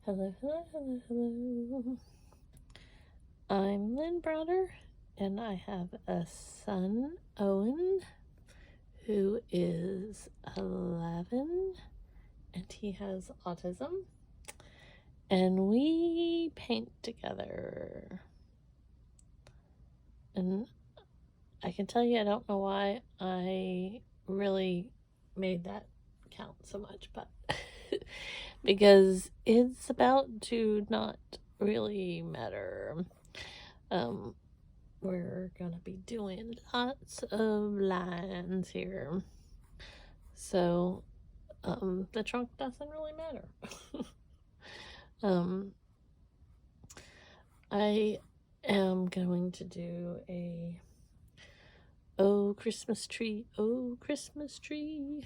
Hello, hello, hello, hello. I'm Lynn Browder, and I have a son, Owen, who is 11, and he has autism, and we paint together. And I can tell you, I don't know why I really made that count so much, but because it's about to not really matter. We're gonna be doing lots of lines here, so the trunk doesn't really matter. I am going to do a "Oh Christmas tree, oh Christmas tree,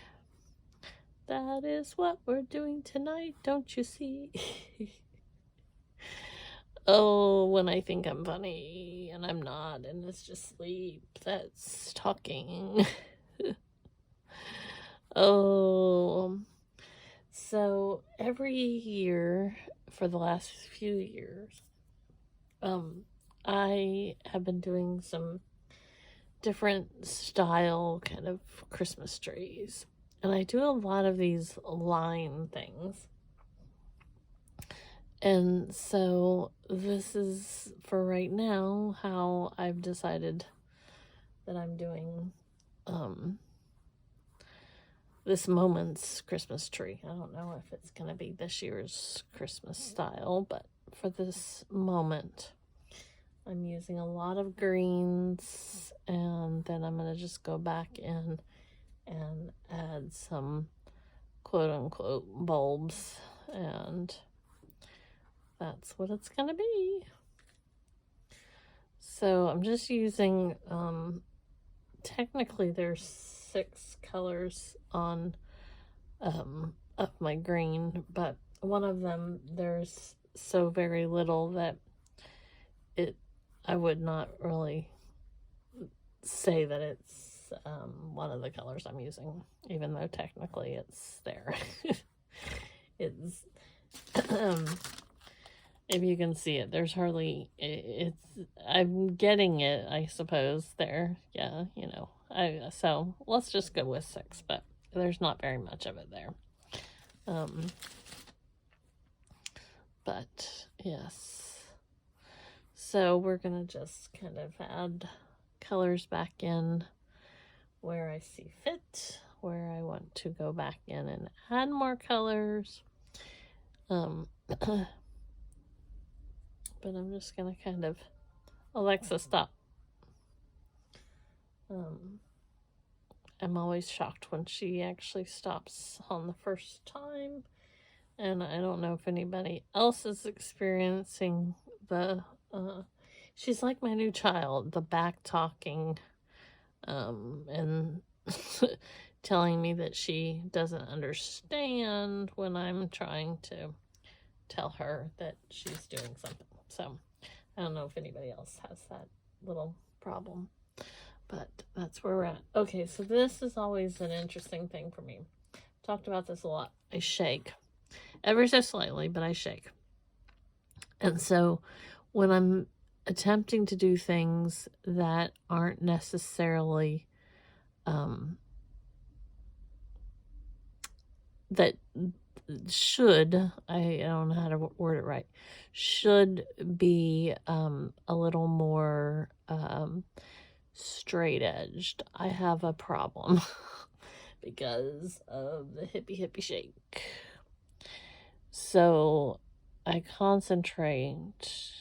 that is what we're doing tonight, don't you see?" Oh, when I think I'm funny and I'm not, and it's just sleep that's talking. Oh, so every year for the last few years, I have been doing some different style kind of Christmas trees, and I do a lot of these line things. And so this is, for right now, how I've decided that I'm doing this moment's Christmas tree. I don't know if it's going to be this year's Christmas style, but for this moment, I'm using a lot of greens, and then I'm going to just go back in and add some quote-unquote bulbs, and that's what it's going to be. So I'm just using, technically there's 6 colors on of my green, but one of them there's so very little that I would not really say that it's one of the colors I'm using, even though technically it's there. It's if you can see it, there's hardly, I'm getting it, I suppose, there. Yeah, so let's just go with 6, but there's not very much of it there. But yes, so we're gonna just kind of add colors back in where I see fit, where I want to go back in and add more colors. But I'm just gonna kind of, Alexa, stop. I'm always shocked when she actually stops on the first time, and I don't know if anybody else is experiencing the she's like my new child, the back talking, and telling me that she doesn't understand when I'm trying to tell her that she's doing something. So I don't know if anybody else has that little problem, but that's where we're at. Okay, so this is always an interesting thing for me. Talked about this a lot. I shake ever so slightly, but I shake. And so when I'm attempting to do things that aren't necessarily that should, I don't know how to word it right, should be a little more straight edged, I have a problem because of the hippie shake. So I concentrate,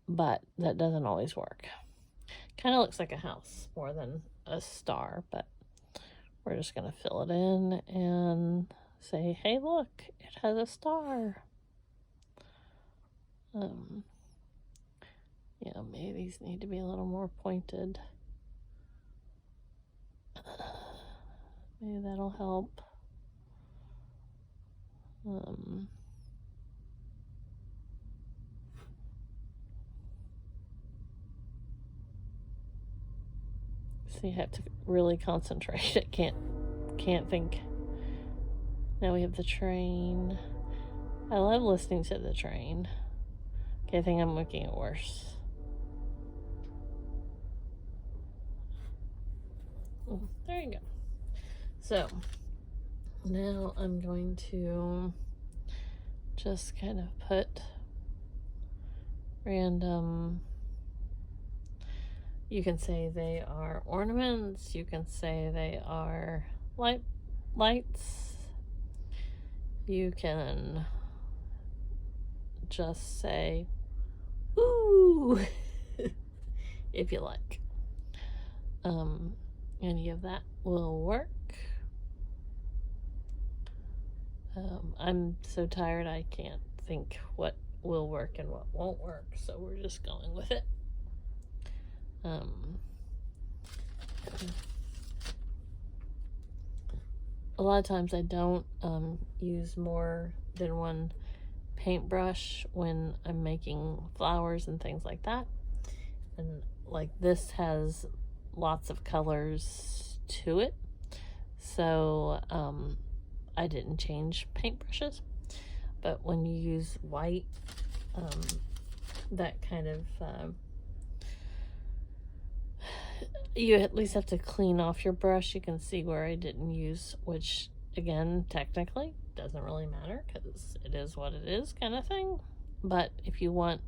but that doesn't always work. Kind of looks like a house more than a star, but we're just going to fill it in and say, hey, look, it has a star. Yeah, maybe these need to be a little more pointed. Maybe that'll help. See, I have to really concentrate. I can't think Now we have the train. I love listening to the train. Okay, I think I'm making it worse. There you go. So now I'm going to just kind of put random, you can say they are ornaments, you can say they are lights, you can just say ooh if you like. Any of that will work. I'm so tired I can't think what will work and what won't work, so we're just going with it. A lot of times I don't use more than one paintbrush when I'm making flowers and things like that. And like this has lots of colors to it, so I didn't change paintbrushes. But when you use white, that kind of you at least have to clean off your brush. You can see where I didn't use, which again technically doesn't really matter because it is what it is, kind of thing. But if you want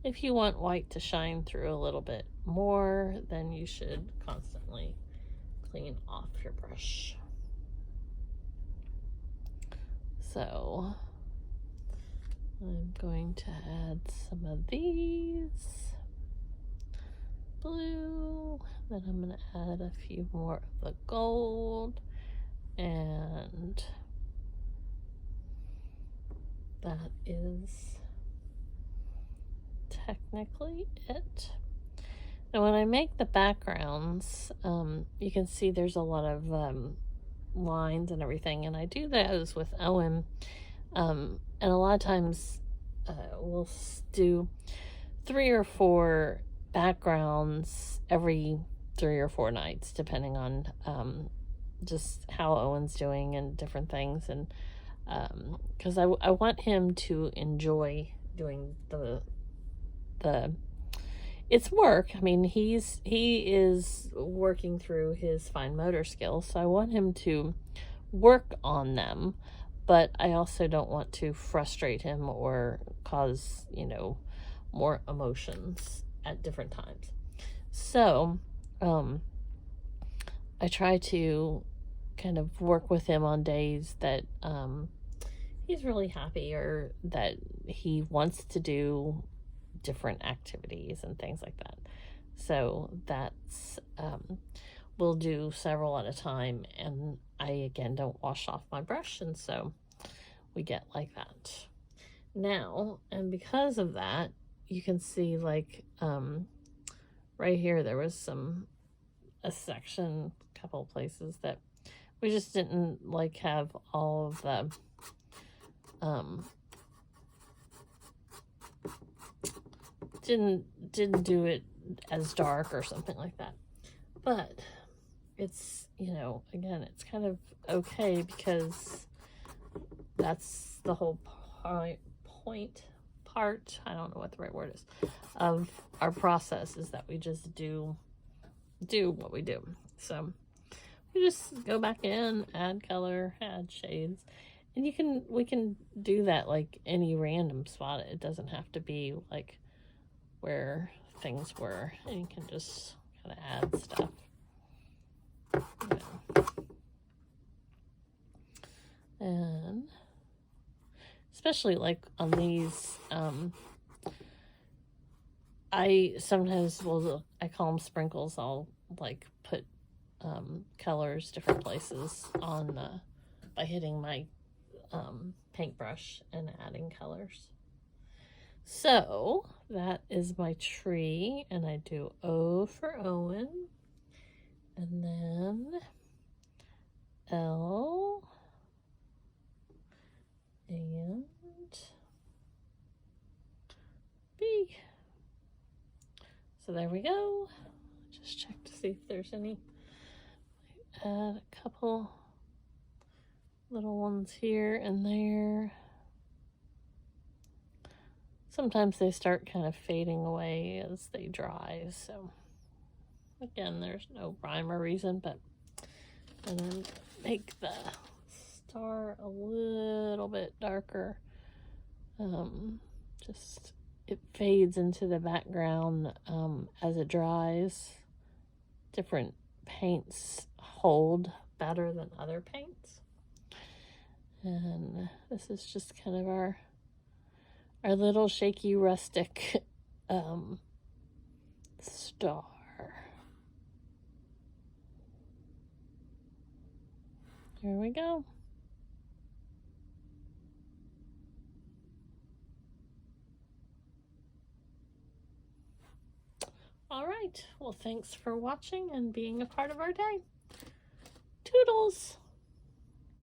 white to shine through a little bit more, then you should constantly clean off your brush. So I'm going to add some of these blue, then I'm going to add a few more of the gold, and that is technically it. Now when I make the backgrounds, you can see there's a lot of lines and everything, and I do those with Owen, and a lot of times we'll do 3 or 4 backgrounds every 3 or 4 nights, depending on just how Owen's doing and different things, and because I want him to enjoy doing the it's work. I mean, he is working through his fine motor skills, so I want him to work on them, but I also don't want to frustrate him or cause, more emotions at different times. So I try to kind of work with him on days that he's really happy or that he wants to do different activities and things like that. So that's we'll do several at a time, and I again don't wash off my brush, and so we get like that. Now, and because of that, you can see like right here there was a section, a couple of places that we just didn't like have all of the didn't do it as dark or something like that. But it's, again, it's kind of okay because that's the whole part, I don't know what the right word is, of our process, is that we just do what we do. So we just go back in, add color, add shades, and we can do that like any random spot. It doesn't have to be like where things were, and you can just kind of add stuff. And especially like on these, I sometimes I call them sprinkles. I'll like put colors different places on by hitting my paintbrush and adding colors. So that is my tree, and I do O for Owen, and then L and B. So there we go. Just check to see if there's any. Add a couple little ones here and there. Sometimes they start kind of fading away as they dry, so again, there's no rhyme or reason, but and then make the star a little bit darker. Just it fades into the background as it dries. Different paints hold better than other paints, and this is just kind of our little shaky rustic star. Here we go. All right. Well, thanks for watching and being a part of our day. Toodles!